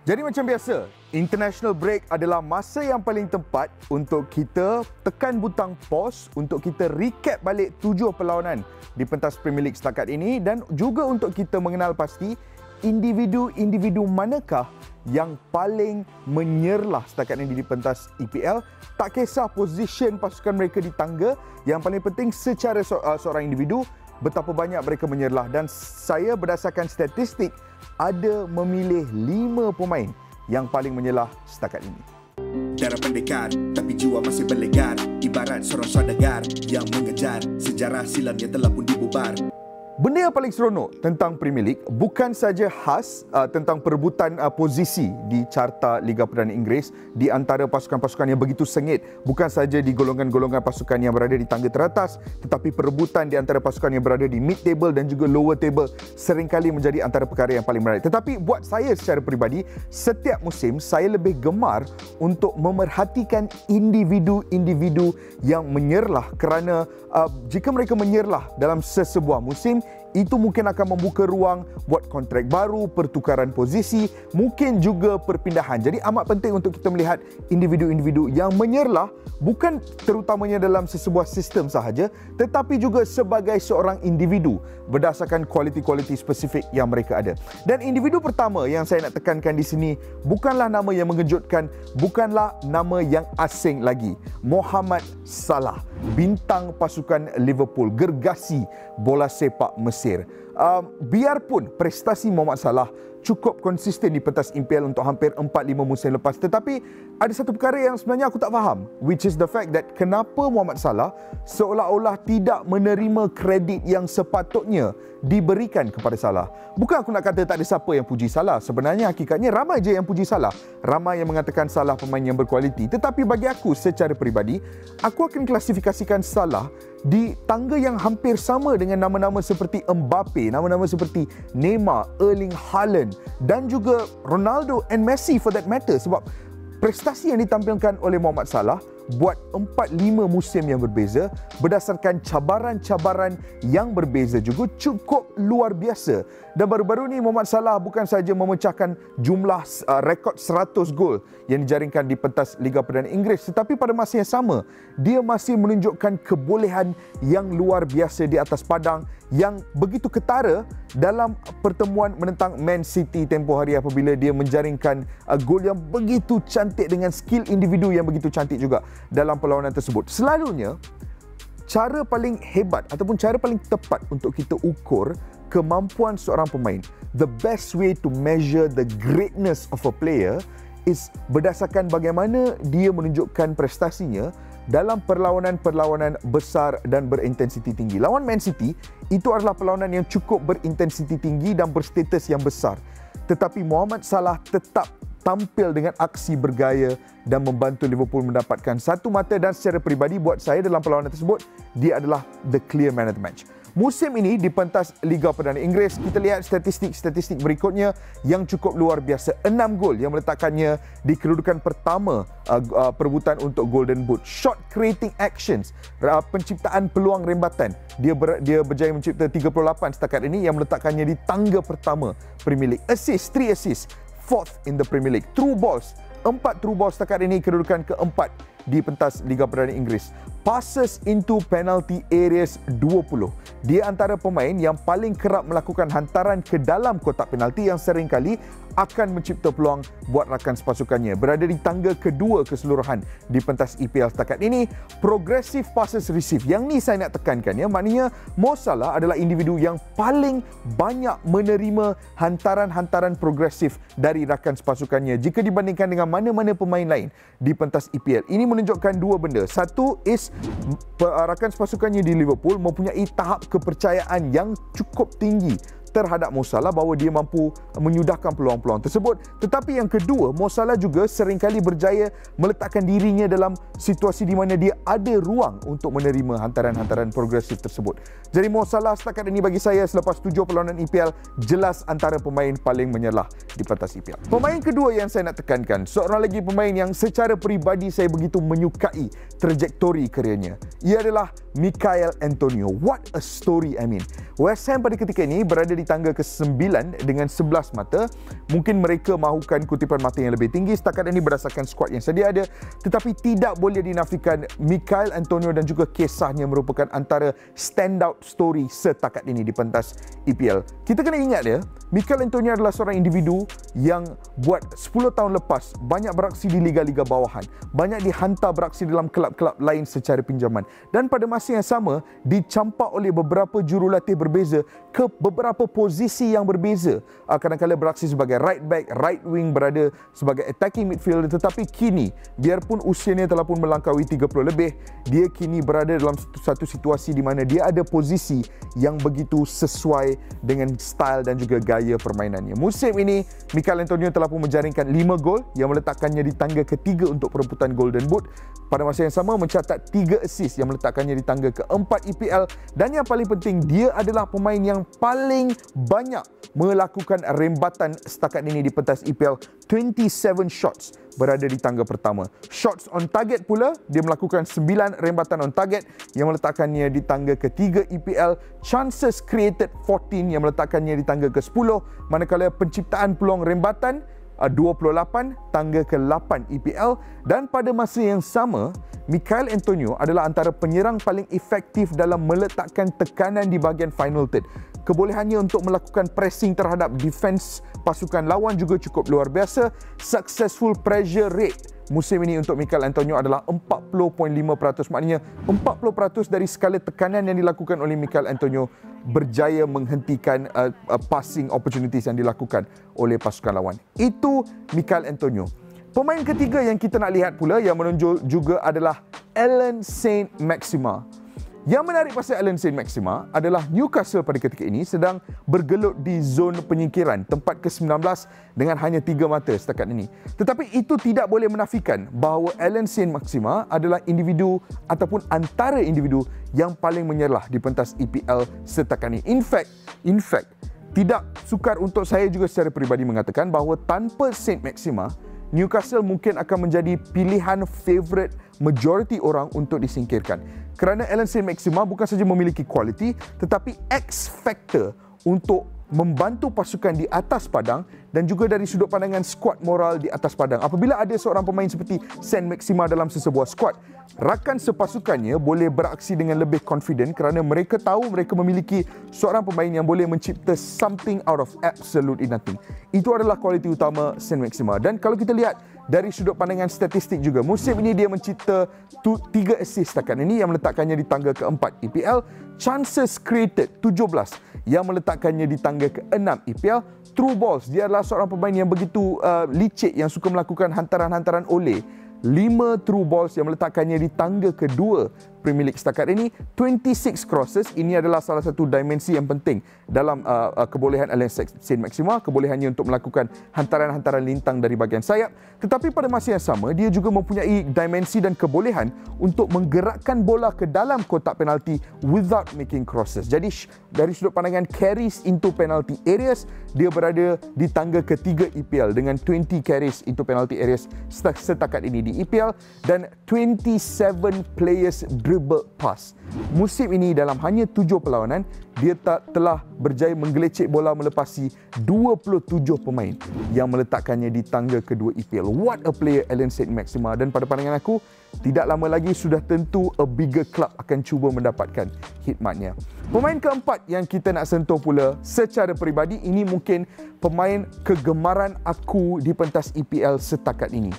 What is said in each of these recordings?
Jadi macam biasa, international break adalah masa yang paling tepat untuk kita tekan butang pause untuk kita recap balik 7 perlawanan di pentas Premier League setakat ini dan juga untuk kita mengenal pasti individu-individu manakah yang paling menyerlah setakat ini di pentas EPL. Tak kisah position pasukan mereka di tangga, yang paling penting secara seorang individu betapa banyak mereka menyerlah. Dan saya berdasarkan statistik ada memilih 5 pemain yang paling menyerlah setakat ini. Cara pendekar, tapi jiwa masih berlegar. Ibarat seorang saudagar yang mengejar sejarah silam yang telah pun dibubar. Benda yang paling seronok tentang Premier League bukan saja khas tentang perebutan posisi di carta Liga Perdana Inggeris di antara pasukan-pasukan yang begitu sengit, bukan saja di golongan-golongan pasukan yang berada di tangga teratas, tetapi perebutan di antara pasukan yang berada di mid table dan juga lower table seringkali menjadi antara perkara yang paling menarik. Tetapi buat saya secara peribadi, setiap musim saya lebih gemar untuk memerhatikan individu-individu yang menyerlah, kerana jika mereka menyerlah dalam sesebuah musim, itu mungkin akan membuka ruang buat kontrak baru, pertukaran posisi, mungkin juga perpindahan. Jadi amat penting untuk kita melihat individu-individu yang menyerlah, bukan terutamanya dalam sesebuah sistem sahaja, tetapi juga sebagai seorang individu berdasarkan kualiti-kualiti spesifik yang mereka ada. Dan individu pertama yang saya nak tekankan di sini bukanlah nama yang mengejutkan, bukanlah nama yang asing lagi. Mohamed Salah, bintang pasukan Liverpool, gergasi bola sepak Mesir. Biarpun prestasi Mohamed Salah cukup konsisten di pentas EPL untuk hampir 4-5 musim lepas, tetapi ada satu perkara yang sebenarnya aku tak faham, which is the fact that kenapa Mohamed Salah seolah-olah tidak menerima kredit yang sepatutnya diberikan kepada Salah. Bukan aku nak kata tak ada siapa yang puji Salah, sebenarnya hakikatnya ramai je yang puji Salah, ramai yang mengatakan Salah pemain yang berkualiti, tetapi bagi aku secara peribadi, aku akan klasifikasikan Salah di tangga yang hampir sama dengan nama-nama seperti Mbappe, nama-nama seperti Neymar, Erling Haaland dan juga Ronaldo and Messi for that matter, sebab prestasi yang ditampilkan oleh Mohamed Salah buat 4-5 musim yang berbeza berdasarkan cabaran-cabaran yang berbeza juga cukup luar biasa. Dan baru-baru ni Mohamed Salah bukan saja memecahkan jumlah rekod 100 gol yang dijaringkan di pentas Liga Perdana Inggeris, tetapi pada masa yang sama dia masih menunjukkan kebolehan yang luar biasa di atas padang yang begitu ketara dalam pertemuan menentang Man City tempoh hari apabila dia menjaringkan gol yang begitu cantik dengan skill individu yang begitu cantik juga dalam perlawanan tersebut. Selalunya cara paling hebat ataupun cara paling tepat untuk kita ukur kemampuan seorang pemain, the best way to measure the greatness of a player is berdasarkan bagaimana dia menunjukkan prestasinya dalam perlawanan-perlawanan besar dan berintensiti tinggi. Lawan Man City, itu adalah perlawanan yang cukup berintensiti tinggi dan berstatus yang besar. Tetapi Mohamed Salah tetap tampil dengan aksi bergaya dan membantu Liverpool mendapatkan satu mata, dan secara peribadi buat saya dalam perlawanan tersebut, dia adalah the clear man of the match. Musim ini di pentas Liga Perdana Inggeris, kita lihat statistik-statistik berikutnya yang cukup luar biasa. 6 gol yang meletakkannya di kedudukan pertama perebutan untuk Golden Boot. Shot creating actions, penciptaan peluang rembatan, dia berjaya mencipta 38 setakat ini yang meletakkannya di tangga pertama Premier League. Assist, 3 assist, 4th in the Premier League. Through balls, 4 through balls setakat ini kedudukan keempat di pentas Liga Perdana Inggeris. Passes into penalty areas 20. Dia antara pemain yang paling kerap melakukan hantaran ke dalam kotak penalti yang seringkali akan mencipta peluang buat rakan sepasukannya. Berada di tangga kedua keseluruhan di pentas EPL setakat ini. Progressive passes receive, yang ni saya nak tekankan ya, maknanya Mo Salah adalah individu yang paling banyak menerima hantaran-hantaran progresif dari rakan sepasukannya jika dibandingkan dengan mana-mana pemain lain di pentas EPL. Ini menunjukkan dua benda. Satu is rakan sepasukannya di Liverpool mempunyai tahap kepercayaan yang cukup tinggi terhadap Mo Salah bahawa dia mampu menyudahkan peluang-peluang tersebut. Tetapi yang kedua, Mo Salah juga seringkali berjaya meletakkan dirinya dalam situasi di mana dia ada ruang untuk menerima hantaran-hantaran progresif tersebut. Jadi Mo Salah setakat ini bagi saya selepas 7 perlawanan EPL jelas antara pemain paling menyerlah di pentas EPL. Pemain kedua yang saya nak tekankan, seorang lagi pemain yang secara peribadi saya begitu menyukai trajektori kerjanya. Ia adalah Michail Antonio. What a story, I mean. West Ham pada ketika ini berada di tangga ke-9 dengan 11 mata. Mungkin mereka mahukan kutipan mata yang lebih tinggi setakat ini berdasarkan skuad yang sedia ada, tetapi tidak boleh dinafikan Michail Antonio dan juga kisahnya merupakan antara standout story setakat ini di pentas EPL. Kita kena ingat ya, Michail Antonio adalah seorang individu yang buat 10 tahun lepas banyak beraksi di liga-liga bawahan, banyak dihantar beraksi dalam kelab-kelab lain secara pinjaman, dan pada masa yang sama dicampak oleh beberapa jurulatih berbeza ke beberapa posisi yang berbeza. Kadang-kadang beraksi sebagai right back, right wing, berada sebagai attacking midfielder, tetapi kini biarpun usianya telah pun melangkaui 30 lebih, dia kini berada dalam satu situasi di mana dia ada posisi yang begitu sesuai dengan style dan juga gaya permainannya. Musim ini Michail Antonio telah pun menjaringkan 5 gol yang meletakkannya di tangga ketiga untuk perebutan Golden Boot. Pada masa yang sama mencatat 3 assist yang meletakkannya di tangga keempat EPL, dan yang paling penting dia adalah pemain yang paling banyak melakukan rembatan setakat ini di pentas EPL. 27 shots berada di tangga pertama. Shots on target pula dia melakukan 9 rembatan on target yang meletakkannya di tangga ketiga EPL. Chances created 14 yang meletakkannya di tangga ke-10, manakala penciptaan peluang rembatan 28, tangga ke-8 EPL. Dan pada masa yang sama, Michail Antonio adalah antara penyerang paling efektif dalam meletakkan tekanan di bahagian final third. Kebolehannya untuk melakukan pressing terhadap defense pasukan lawan juga cukup luar biasa. Successful pressure rate musim ini untuk Michail Antonio adalah 40.5%. Maknanya 40% dari skala tekanan yang dilakukan oleh Michail Antonio berjaya menghentikan passing opportunities yang dilakukan oleh pasukan lawan. Itu Michail Antonio. Pemain ketiga yang kita nak lihat pula yang menonjol juga adalah Allan Saint-Maximin. Yang menarik pasal Allan Saint-Maximin adalah Newcastle pada ketika ini sedang bergelut di zon penyingkiran, tempat ke-19 dengan hanya 3 mata setakat ini. Tetapi itu tidak boleh menafikan bahawa Allan Saint-Maximin adalah individu ataupun antara individu yang paling menyerlah di pentas EPL setakat ini. In fact, tidak sukar untuk saya juga secara peribadi mengatakan bahawa tanpa Saint-Maximin, Newcastle mungkin akan menjadi pilihan favourite majoriti orang untuk disingkirkan. Kerana Allan Saint-Maximin bukan saja memiliki kualiti, tetapi X factor untuk membantu pasukan di atas padang dan juga dari sudut pandangan skuad moral di atas padang. Apabila ada seorang pemain seperti Saint-Maximin dalam sesebuah skuad, rakan sepasukannya boleh beraksi dengan lebih confident kerana mereka tahu mereka memiliki seorang pemain yang boleh mencipta something out of absolutely nothing. Itu adalah kualiti utama Saint-Maximin. Dan kalau kita lihat dari sudut pandangan statistik juga, musim ini dia mencipta 3 assist setakat ini yang meletakkannya di tangga keempat EPL. Chances created 17 yang meletakkannya di tangga ke-6 EPL. True balls, dia adalah seorang pemain yang begitu licik, yang suka melakukan hantaran-hantaran oleh. 5 true balls yang meletakkannya di tangga kedua Premier League setakat ini. 26 crosses, ini adalah salah satu dimensi yang penting dalam kebolehan Allan Saint-Maximin, kebolehannya untuk melakukan hantaran-hantaran lintang dari bahagian sayap. Tetapi pada masa yang sama, dia juga mempunyai dimensi dan kebolehan untuk menggerakkan bola ke dalam kotak penalti without making crosses. Jadi dari sudut pandangan carries into penalty areas, dia berada di tangga ketiga EPL dengan 20 carries into penalty areas setakat ini di EPL dan 27 players dribble pass. Musim ini dalam hanya 7 perlawanan, dia telah berjaya menggelecek bola melepasi 27 pemain yang meletakkannya di tangga kedua EPL. What a player Allan Saint-Maximin, dan pada pandangan aku tidak lama lagi sudah tentu a bigger club akan cuba mendapatkan khidmatnya. Pemain keempat yang kita nak sentuh pula secara peribadi, ini mungkin pemain kegemaran aku di pentas EPL setakat ini,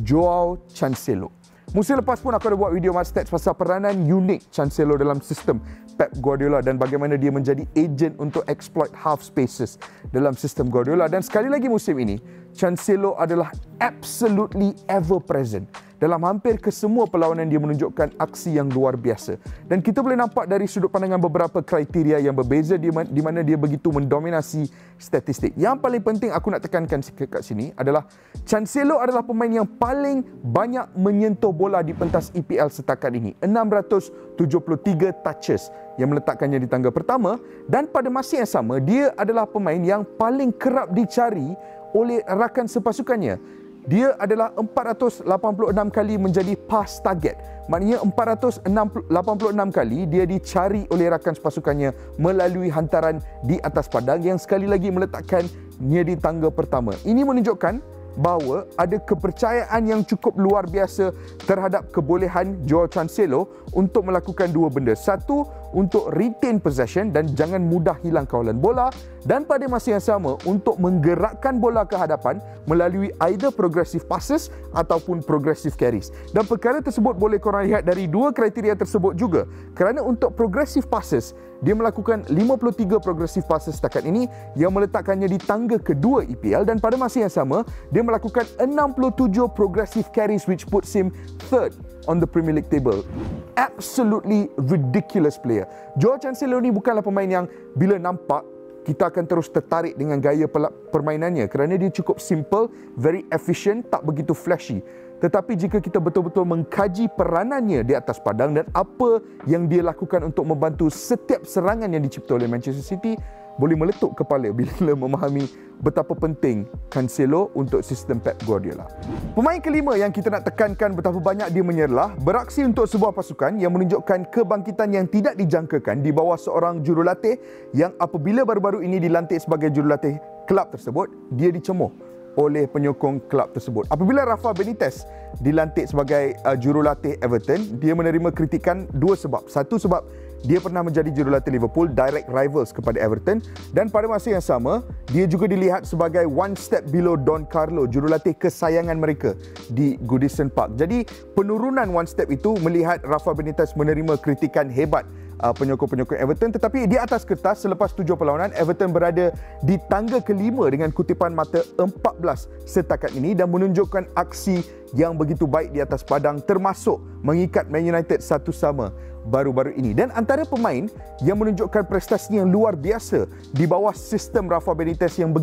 Joao Cancelo. Musim lepas pun aku ada buat video Match Stats pasal peranan unik Cancelo dalam sistem Pep Guardiola dan bagaimana dia menjadi ejen untuk exploit half spaces dalam sistem Guardiola. Dan sekali lagi musim ini, Cancelo adalah absolutely ever present. Dalam hampir kesemua perlawanan dia menunjukkan aksi yang luar biasa. Dan kita boleh nampak dari sudut pandangan beberapa kriteria yang berbeza di mana dia begitu mendominasi statistik. Yang paling penting aku nak tekankan kat sini adalah Cancelo adalah pemain yang paling banyak menyentuh bola di pentas EPL setakat ini. 673 touches yang meletakkannya di tangga pertama, dan pada masa yang sama dia adalah pemain yang paling kerap dicari oleh rakan sepasukannya. dia adalah 486 kali menjadi pass target. Maknanya 486 kali dia dicari oleh rakan sepasukannya melalui hantaran di atas padang yang sekali lagi meletakkannya di tangga pertama. Ini menunjukkan bahawa ada kepercayaan yang cukup luar biasa terhadap kebolehan Joao Cancelo untuk melakukan dua benda. Satu, untuk retain possession dan jangan mudah hilang kawalan bola, dan pada masa yang sama untuk menggerakkan bola ke hadapan melalui either progressive passes ataupun progressive carries. Dan perkara tersebut boleh korang lihat dari dua kriteria tersebut juga. Kerana untuk progressive passes, dia melakukan 53 progressive passes setakat ini yang meletakkannya di tangga kedua EPL, dan pada masa yang sama dia melakukan 67 progressive carries which puts him third on the Premier League table. Absolutely ridiculous player. Joao Cancelo ni bukanlah pemain yang bila nampak kita akan terus tertarik dengan gaya permainannya kerana dia cukup simple, very efficient, tak begitu flashy. Tetapi jika kita betul-betul mengkaji peranannya di atas padang dan apa yang dia lakukan untuk membantu setiap serangan yang dicipta oleh Manchester City, boleh meletup kepala bila memahami betapa penting Cancelo untuk sistem Pep Guardiola. Pemain kelima yang kita nak tekankan betapa banyak dia menyerlah, beraksi untuk sebuah pasukan yang menunjukkan kebangkitan yang tidak dijangkakan di bawah seorang jurulatih yang apabila baru-baru ini dilantik sebagai jurulatih kelab tersebut, dia dicemuh oleh penyokong kelab tersebut. Apabila Rafa Benitez dilantik sebagai jurulatih Everton, dia menerima kritikan dua sebab. Satu sebab dia pernah menjadi jurulatih Liverpool, direct rivals kepada Everton, dan pada masa yang sama dia juga dilihat sebagai one step below Don Carlo, jurulatih kesayangan mereka di Goodison Park. Jadi penurunan one step itu melihat Rafa Benitez menerima kritikan hebat penyokong-penyokong Everton, tetapi di atas kertas selepas 7 perlawanan Everton berada di tangga kelima dengan kutipan mata 14 setakat ini dan menunjukkan aksi yang begitu baik di atas padang, termasuk mengikat Man United 1-1 baru-baru ini. Dan antara pemain yang menunjukkan prestasi yang luar biasa di bawah sistem Rafa Benitez yang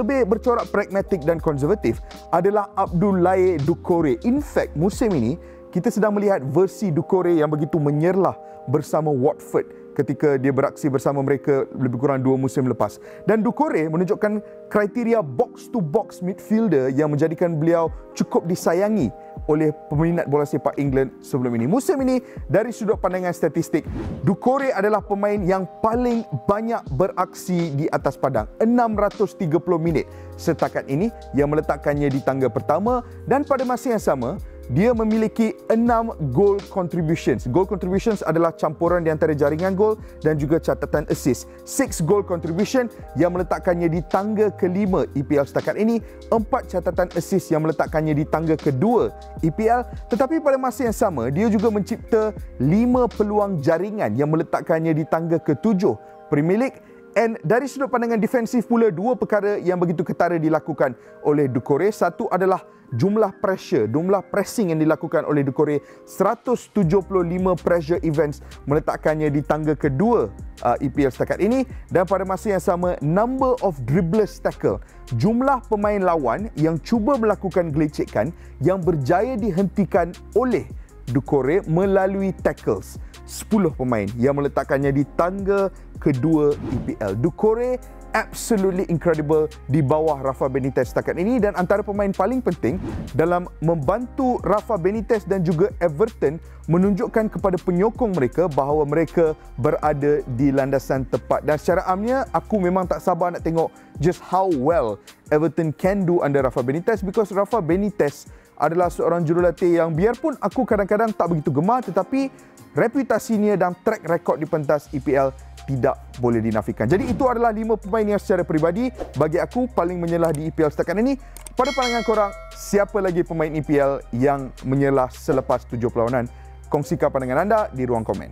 lebih bercorak pragmatik dan konservatif adalah Abdoulaye Doucouré. In fact, musim ini kita sedang melihat versi Doucouré yang begitu menyerlah bersama Watford ketika dia beraksi bersama mereka lebih kurang 2 musim lepas. Dan Doucouré menunjukkan kriteria box-to-box midfielder yang menjadikan beliau cukup disayangi oleh peminat bola sepak England sebelum ini. Musim ini, dari sudut pandangan statistik, Doucouré adalah pemain yang paling banyak beraksi di atas padang, 630 minit setakat ini, yang meletakkannya di tangga pertama, dan pada masa yang sama dia memiliki 6 goal contributions. Goal contributions adalah campuran di antara jaringan gol dan juga catatan assist. 6 goal contribution yang meletakkannya di tangga kelima EPL setakat ini, 4 catatan assist yang meletakkannya di tangga kedua EPL. Tetapi pada masa yang sama, dia juga mencipta 5 peluang jaringan yang meletakkannya di tangga ke-7 Premier League. And dari sudut pandangan defensif pula, 2 perkara yang begitu ketara dilakukan oleh Doucouré. Satu adalah jumlah pressing yang dilakukan oleh Doucouré, 175 pressure events meletakkannya di tangga kedua EPL setakat ini. Dan pada masa yang sama, number of dribblers tackle, jumlah pemain lawan yang cuba melakukan gelecekan yang berjaya dihentikan oleh Doucouré melalui tackles, 10 pemain yang meletakkannya di tangga kedua EPL. Doucouré absolutely incredible di bawah Rafa Benitez setakat ini, dan antara pemain paling penting dalam membantu Rafa Benitez dan juga Everton menunjukkan kepada penyokong mereka bahawa mereka berada di landasan tepat. Dan secara amnya, aku memang tak sabar nak tengok just how well Everton can do under Rafa Benitez, because Rafa Benitez adalah seorang jurulatih yang biarpun aku kadang-kadang tak begitu gemar, tetapi reputasinya dan track record di pentas EPL tidak boleh dinafikan. Jadi itu adalah 5 pemain yang secara peribadi bagi aku paling menyelah di EPL setakat ini. Pada pandangan korang, siapa lagi pemain EPL yang menyelah selepas 7 perlawanan? Kongsikan pandangan anda di ruang komen.